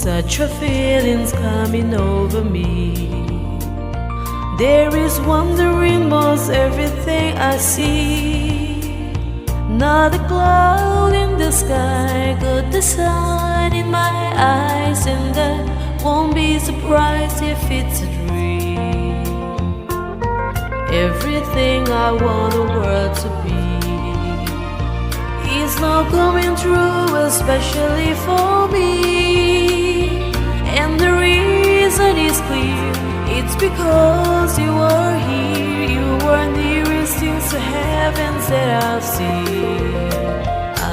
Such a feeling's coming over me. There is wonder in most everything I see. Not a cloud in the sky, got the sun in my eyes, and I won't be surprised if it's a dream. Everything I want the world to be is not coming true, especially for me. And the reason is clear, it's because you are here. You are nearest to heavens that I've seen.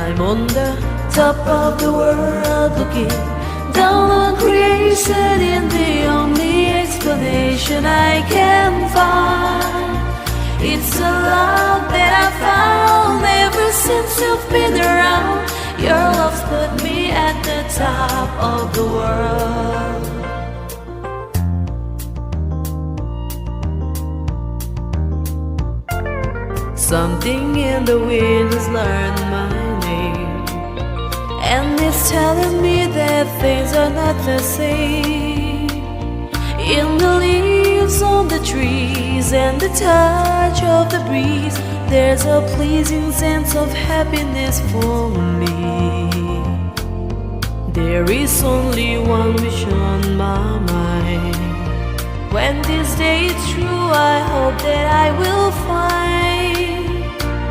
I'm on the top of the world, looking down on creation, and the only explanation I can find, it's a love that I found ever since you've been around. Your love's put me at the top of the world. Something in the wind has learned my name, and it's telling me that things are not the same. In the leaves on the trees and the touch of the breeze, there's a pleasing sense of happiness for me. There is only one wish on my mind. When this day is through, I hope that I will find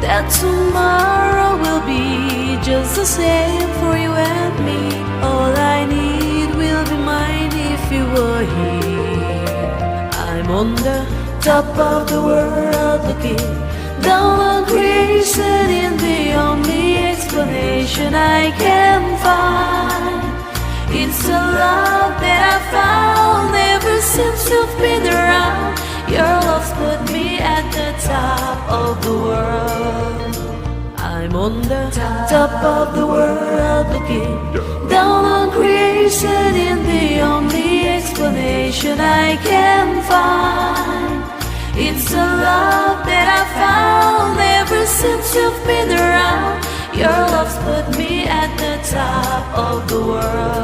that tomorrow will be just the same for you and me. All I need will be mine if you were here. I'm on the top of the world, looking down on creation, and the only explanation I can find, it's a love that I found ever since you've been around. Your love's put me at the top of the world. I'm on the top of the world, looking down on creation, and the only explanation I can find, it's a love that I found ever since you've been around. Your love's put me at the top of the world.